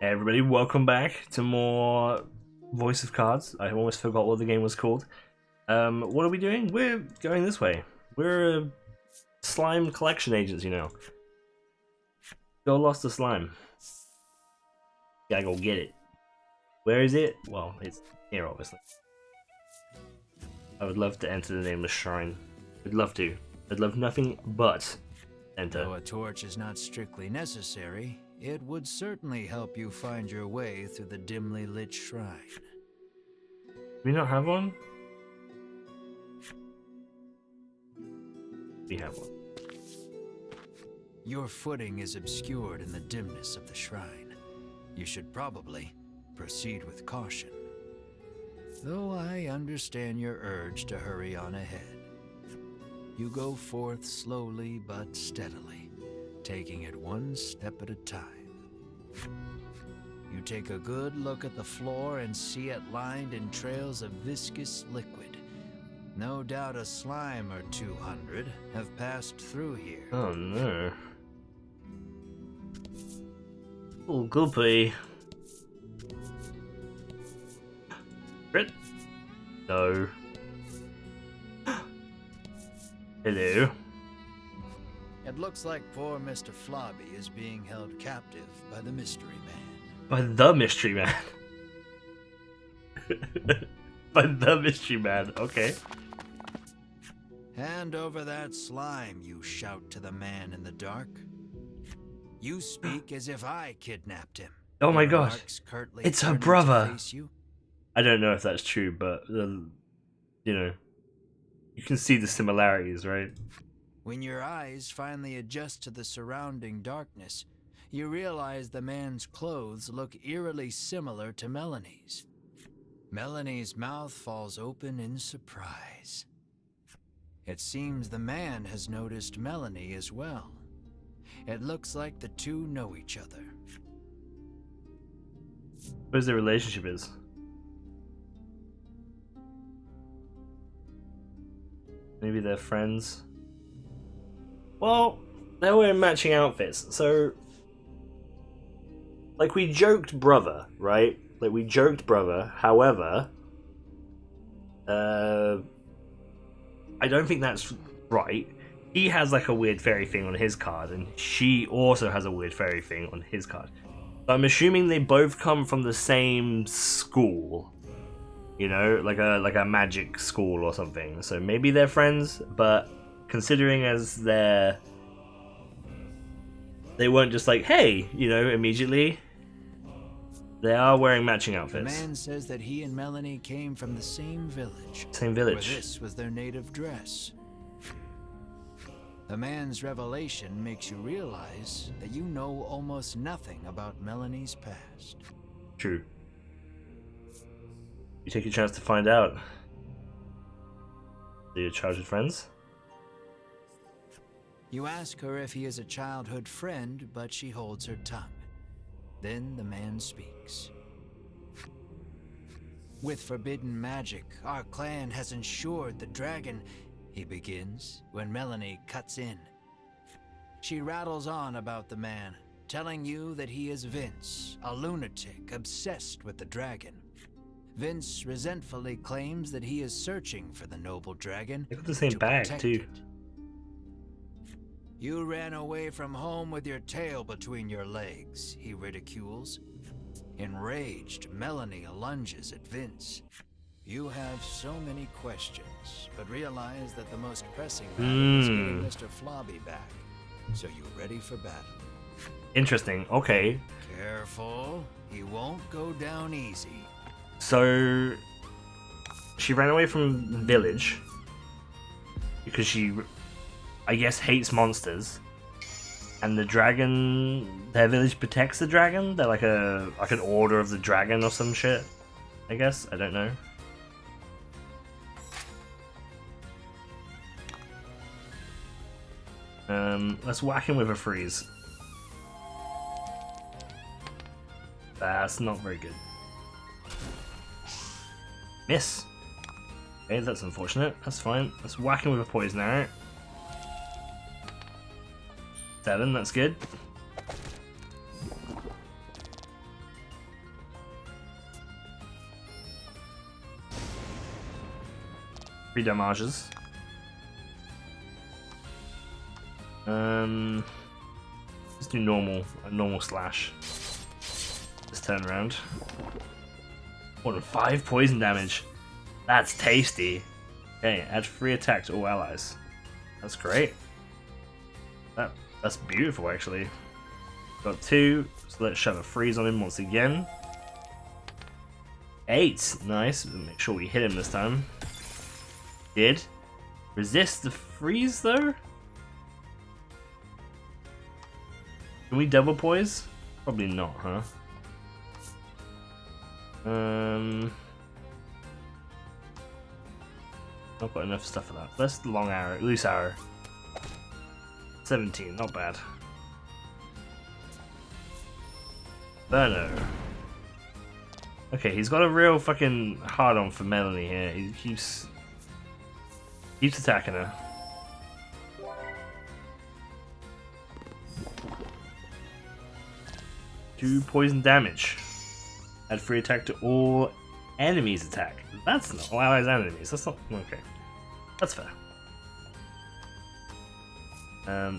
Hey everybody, welcome back to more Voice of Cards. I almost forgot what the game was called. What are we doing? We're going this way. We're slime collection agents, you know. Go lost the slime. Gotta go get it. Where is it? Well, it's here, obviously. I would love to enter the nameless shrine. I'd love to. I'd love nothing but enter. Though a torch is not strictly necessary, it would certainly help you find your way through the dimly lit shrine. Do we not have one? We have one. Your footing is obscured in the dimness of the shrine. You should probably proceed with caution. Though I understand your urge to hurry on ahead. You go forth slowly but steadily, taking it one step at a time. You take a good look at the floor and see it lined in trails of viscous liquid. No doubt a slime or 200 have passed through here. Oh no. Oh, goopy. Crit? No. Hello. It looks like poor Mr. Flobby is being held captive by the Mystery Man. By the Mystery Man. By the Mystery Man, okay. Hand over that slime, you shout to the man in the dark. You speak as if I kidnapped him. Oh my He god. remarks curtly, It's her turning to brother. face you. I don't know if that's true, but, you know, you can see the similarities, right? When your eyes finally adjust to the surrounding darkness, you realize the man's clothes look eerily similar to Melanie's. Melanie's mouth falls open in surprise. It seems the man has noticed Melanie as well. It looks like the two know each other. What their relationship is? Maybe they're friends. Well, they're wearing matching outfits, so... Like, we joked brother, right? Like, we joked brother, however... I don't think that's right. He has, like, a weird fairy thing on his card, and she also has a weird fairy thing on his card. So I'm assuming they both come from the same school. You know, like a magic school or something. So maybe they're friends, but considering as they weren't just like, hey, you know, immediately. They are wearing matching The outfits. man says that he and Melanie came from the same village. Same Where village. this was their native dress. The man's revelation makes you realize that you know almost nothing about Melanie's past. True. You take your chance to find out. Are your childhood friends? You ask her if he is a childhood friend, but she holds her tongue. Then the man speaks. With forbidden magic, our clan has ensured the dragon, he begins, when Melanie cuts in. She rattles on about the man, telling you that he is Vince, a lunatic obsessed with the dragon. Vince resentfully claims that he is searching for the noble dragon. They got the same to bag, protect too. it. You ran away from home with your tail between your legs, he ridicules. Enraged, Melanie lunges at Vince. You have so many questions, but realize that the most pressing matter is getting Mr. Flobby back. So you're ready for battle. Interesting. Okay. Careful, he won't go down easy. So she ran away from the village because she, I guess, hates monsters. And the dragon, their village protects the dragon. They're like an order of the dragon or some shit. I guess, I don't know. Let's whack him with a freeze. That's not very good. Miss. Okay, that's unfortunate. That's fine. Let's whack him with a poison arrow. 7, that's good. 3 damages. Let's do a normal slash. This turn around. More than 5 poison damage. That's tasty. Okay, add 3 attack to all allies. That's great. That's beautiful, actually. Got 2, so let's shove a freeze on him once again. 8, nice. Make sure we hit him this time. Did. Resist the freeze though? Can we double poise? Probably not, huh? Not got enough stuff for that. Let's long arrow, loose arrow. 17, not bad. Burno. Okay, he's got a real fucking hard on for Melanie here. He keeps attacking her. Do poison damage. Add 3 attack to all enemies' attack. That's not all allies and enemies. That's not okay. That's fair.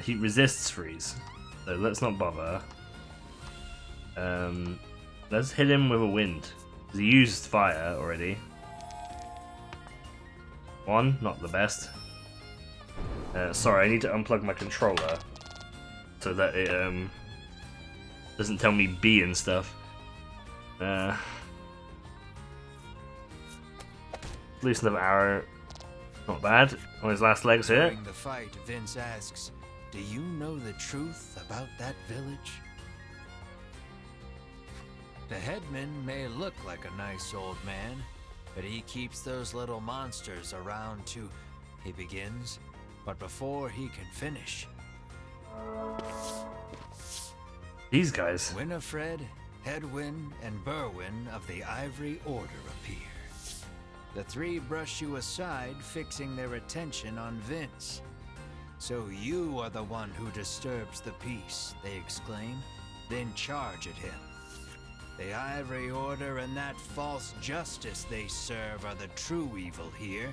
He resists freeze, so let's not bother. Let's hit him with a wind. He used fire already. 1, not the best. Sorry, I need to unplug my controller so that it doesn't tell me B and stuff. Loosen of arrow, not bad. On his last legs here. During the fight, Vince asks, "Do you know the truth about that village?" The headman may look like a nice old man, but he keeps those little monsters around too. He begins, but before he can finish, These guys. Winifred, Hedwin, and Berwin of the Ivory Order appear. The 3 brush you aside, fixing their attention on Vince. "So you are the one who disturbs the peace," they exclaim, then charge at him. The Ivory Order and that false justice they serve are the true evil here.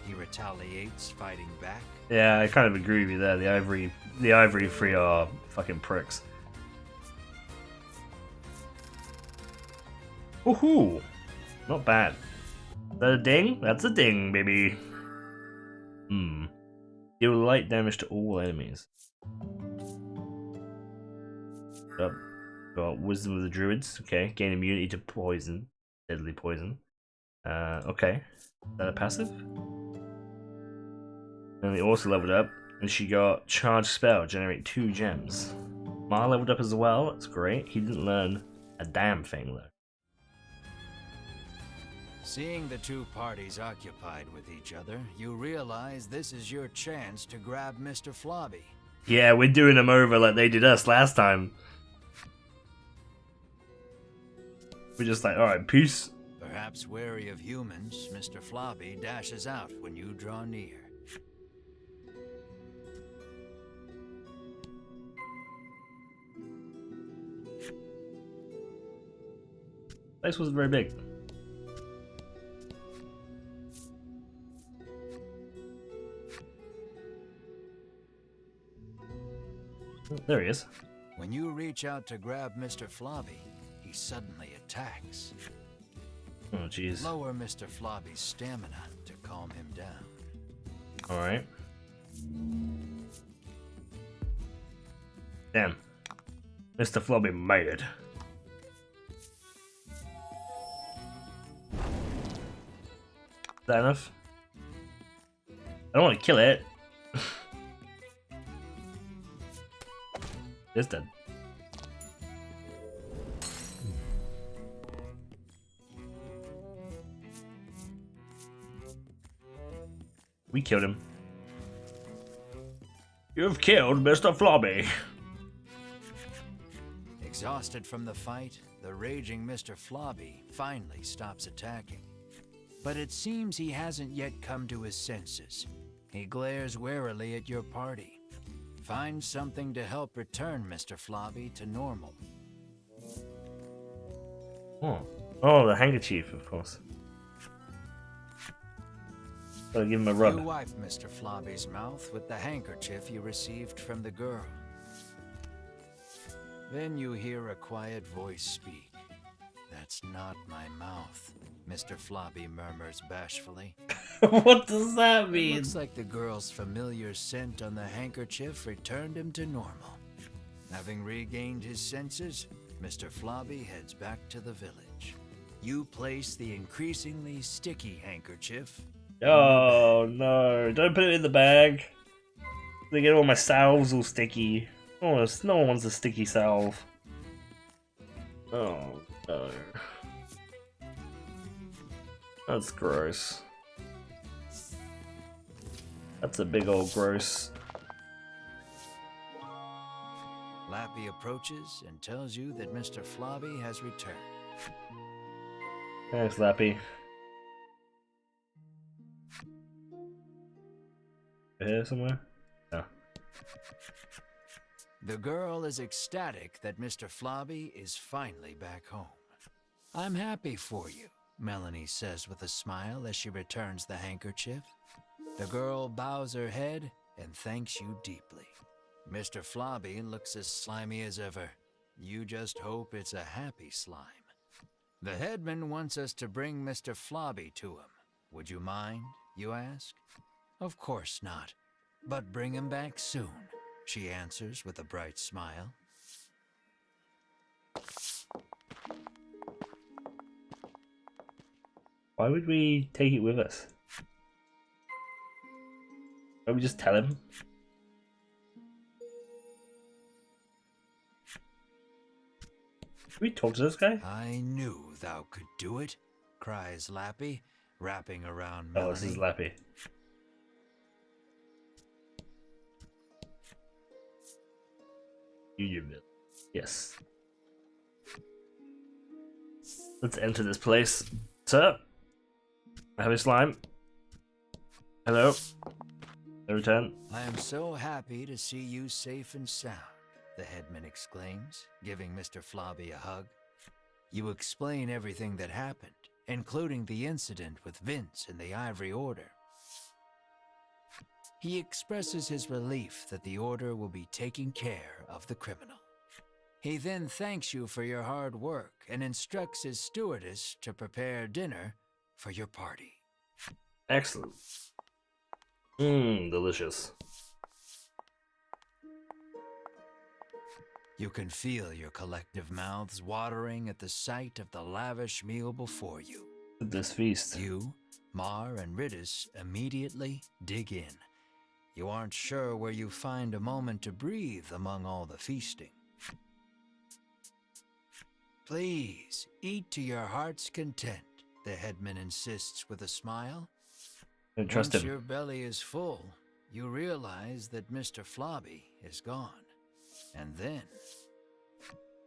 He retaliates, fighting back. Yeah, I kind of agree with you there. The Ivory Free are fucking pricks. Woohoo! Not bad. Is that a ding? That's a ding, baby. Deal light damage to all enemies. Got Wisdom of the Druids. Okay, gain immunity to poison, deadly poison. Okay, is that a passive? And they also leveled up, and she got Charge Spell, generate 2 gems. Ma leveled up as well. That's great. He didn't learn a damn thing though. Seeing the 2 parties occupied with each other, you realize this is your chance to grab Mr. Flobby. Yeah, we're doing them over like they did us last time. We're just like, alright, peace. Perhaps wary of humans, Mr. Flobby dashes out when you draw near. Place wasn't very big. Oh, there he is. When you reach out to grab Mr. Flobby, he suddenly attacks. Oh, jeez. Lower Mr. Flobby's stamina to calm him down. Alright. Damn. Mr. Flobby mad. Is that enough? I don't want to kill it. It's dead. We killed him. You've killed Mr. Flobby. Exhausted from the fight, the raging Mr. Flobby finally stops attacking. But it seems he hasn't yet come to his senses. He glares warily at your party. Find something to help return Mr. Flobby to normal. Oh, the handkerchief, of course. Gotta give him a You rub. wipe Mr. Flobby's mouth with the handkerchief you received from the girl. Then you hear a quiet voice speak. That's not my mouth, Mr. Flobby murmurs bashfully. What does that It mean? looks like the girl's familiar scent on the handkerchief returned him to normal. Having regained his senses, Mr. Flobby heads back to the village. You place the increasingly sticky handkerchief. Oh no, don't put it in the bag. They get all my salves all sticky. No one wants a sticky salve. Oh no. That's gross. That's a big old gross. Lappy approaches and tells you that Mr. Flobby has returned. Thanks, Lappy. Here somewhere? No. The girl is ecstatic that Mr. Flobby is finally back home. I'm happy for you, Melanie says with a smile as she returns the handkerchief. The girl bows her head and thanks you deeply. Mr. Flobby looks as slimy as ever. You just hope it's a happy slime. The headman wants us to bring Mr. Flobby to him. Would you mind, you ask? Of course not. But bring him back soon, she answers with a bright smile. Why would we take it with us? Why don't we just tell him? Should we talk to this guy? I knew thou could do it, cries Lappy, wrapping around Oh, Melanie. this is Lappy. Unionville. Yes. Let's enter this place. Sir? I have a slime. Hello? I return. I am so happy to see you safe and sound, the headman exclaims, giving Mr. Flobby a hug. You explain everything that happened, including the incident with Vince and the Ivory Order. He expresses his relief that the Order will be taking care of the criminal. He then thanks you for your hard work and instructs his stewardess to prepare dinner for your party. Excellent. Mmm, delicious. You can feel your collective mouths watering at the sight of the lavish meal before you. This feast. You, Mar, and Ridis immediately dig in. You aren't sure where you find a moment to breathe among all the feasting. Please, eat to your heart's content, the headman insists with a smile. Don't trust Once him. your belly is full, you realize that Mr. Flobby is gone. And then,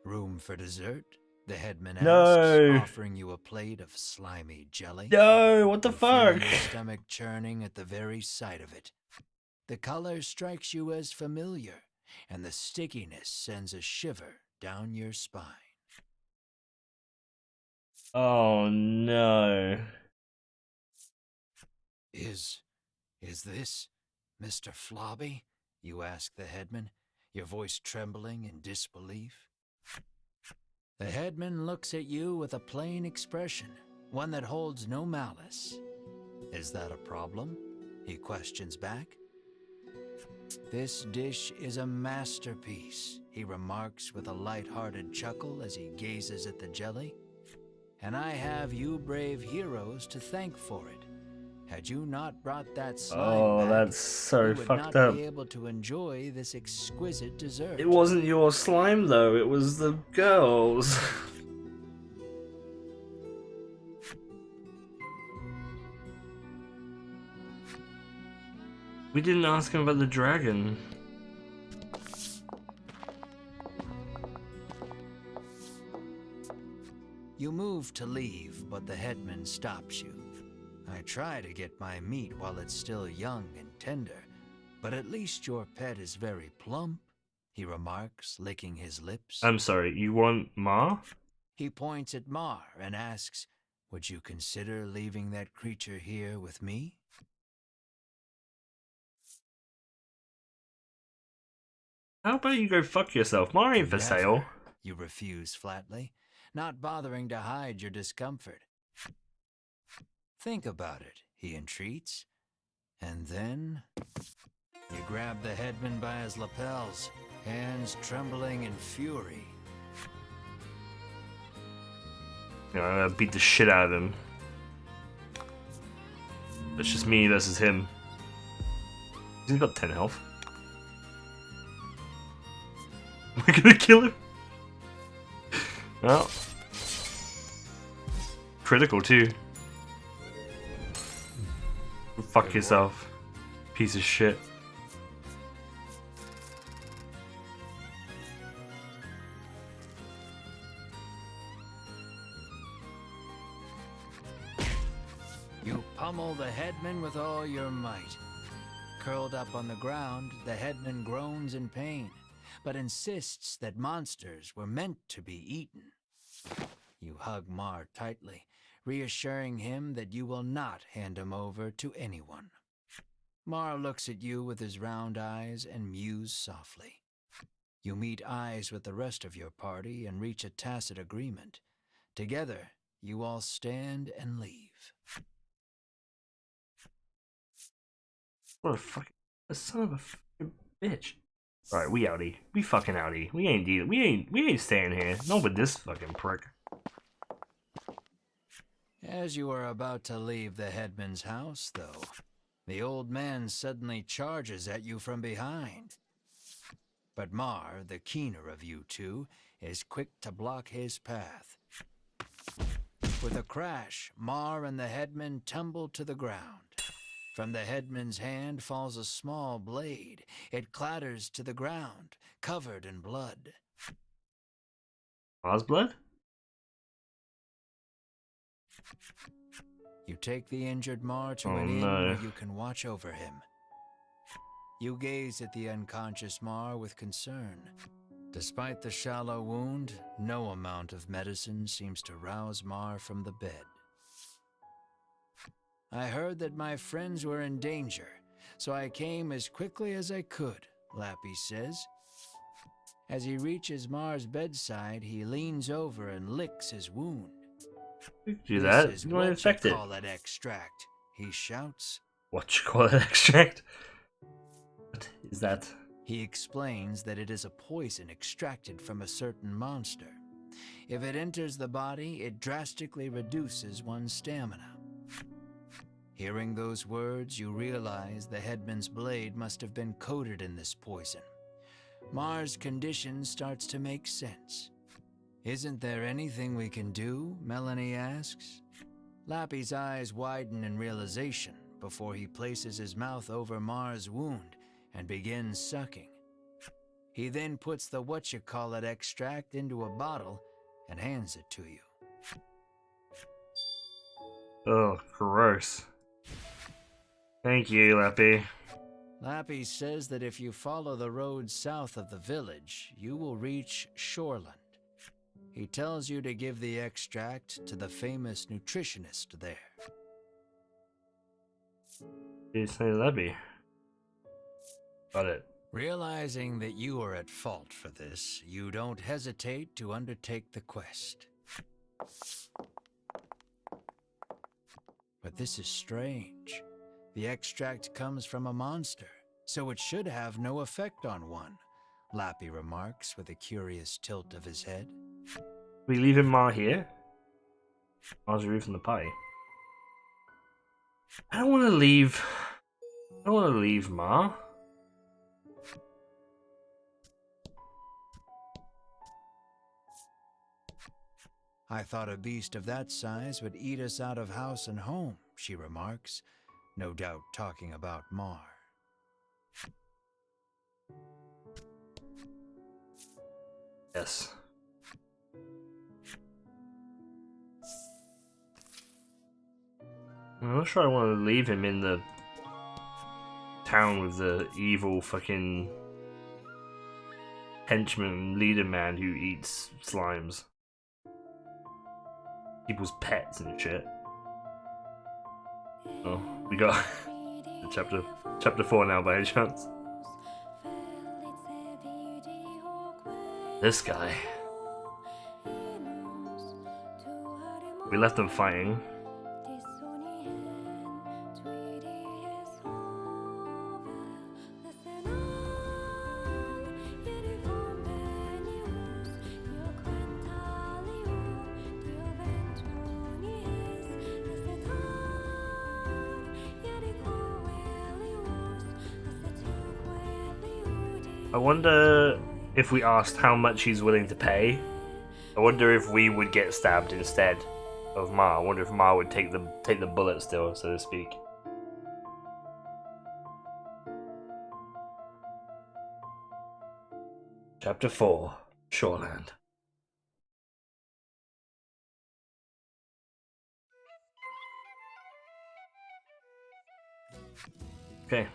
room for dessert? The headman No. asks, offering you a plate of slimy jelly. No, what the You feel fuck? your stomach churning at the very sight of it. The color strikes you as familiar, and the stickiness sends a shiver down your spine. Oh no. Is this Mr. Flobby? You ask the headman, your voice trembling in disbelief. The headman looks at you with a plain expression, one that holds no malice. Is that a problem? He questions back. This dish is a masterpiece, he remarks with a light-hearted chuckle as he gazes at the jelly. And I have you brave heroes to thank for it. Had you not brought that slime back, that's so you would fucked not up. be able to enjoy this exquisite dessert. It wasn't your slime though, it was the girls. We didn't ask him about the dragon. You move to leave, but the headman stops you. I try to get my meat while it's still young and tender, but at least your pet is very plump, he remarks, licking his lips. I'm sorry, you want Ma? He points at Mar and asks, would you consider leaving that creature here with me? How about you go fuck yourself? Mar ain't for sale. Never, you refuse flatly, not bothering to hide your discomfort. Think about it, he entreats. And then you grab the headman by his lapels, hands trembling in fury. You know, I'm gonna beat the shit out of him. It's just me versus him. He's got 10 health. Am I gonna kill him? Well. Critical too. Fuck yourself. Piece of shit. You pummel the headman with all your might. Curled up on the ground, the headman groans in pain, but insists that monsters were meant to be eaten. You hug Mar tightly, reassuring him that you will not hand him over to anyone. Mar looks at you with his round eyes and mews softly. You meet eyes with the rest of your party and reach a tacit agreement. Together, you all stand and leave. What a fucking son of a fucking bitch. Alright, we outie. We fucking outie. We ain't staying here. Not with this fucking prick. As you are about to leave the headman's house, though, the old man suddenly charges at you from behind. But Mar, the keener of you two, is quick to block his path. With a crash, Mar and the headman tumble to the ground. From the headman's hand falls a small blade. It clatters to the ground, covered in blood. Mar's blood? You take the injured Mar to Oh, an inn no. where you can watch over him. You gaze at the unconscious Mar with concern. Despite the shallow wound, no amount of medicine seems to rouse Mar from the bed. I heard that my friends were in danger, so I came as quickly as I could, Lappy says. As he reaches Mar's bedside, he leans over and licks his wound. You can do that. This is You want to what infect you it. call that extract, he shouts. What you call it, extract? What is that? He explains that it is a poison extracted from a certain monster. If it enters the body, it drastically reduces one's stamina. Hearing those words, you realize the headman's blade must have been coated in this poison. Mar's condition starts to make sense. Isn't there anything we can do? Melanie asks. Lappy's eyes widen in realization before he places his mouth over Mar's wound and begins sucking. He then puts the whatchamacallit extract into a bottle and hands it to you. Oh, gross. Thank you, Lappy. Lappy says that if you follow the road south of the village, you will reach Shoreland. He tells you to give the extract to the famous nutritionist there. You say Lappy. Got it. Realizing that you are at fault for this, you don't hesitate to undertake the quest. But this is strange. The extract comes from a monster, so it should have no effect on one, Lappy remarks with a curious tilt of his head. We leaving Mar here? Mar's removed from the party. I don't want to leave. I don't want to leave Mar. I thought a beast of that size would eat us out of house and home, she remarks, no doubt talking about Mar. Yes. I'm not sure I want to leave him in the town with the evil fucking henchman leader man who eats slimes. People's pets and shit. Oh, we got chapter 4 now by any chance. This guy. We left them fighting. I wonder if we asked how much he's willing to pay. I wonder if we would get stabbed instead of Ma. I wonder if Ma would take the bullet still, so to speak. Chapter 4, Shoreland. Okay.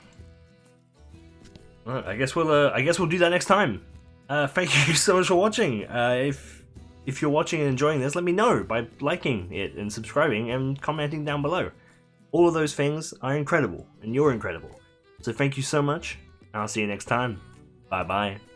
Alright, I guess we'll do that next time. Thank you so much for watching. If you're watching and enjoying this, let me know by liking it and subscribing and commenting down below. All of those things are incredible, and you're incredible. So thank you so much, and I'll see you next time. Bye bye.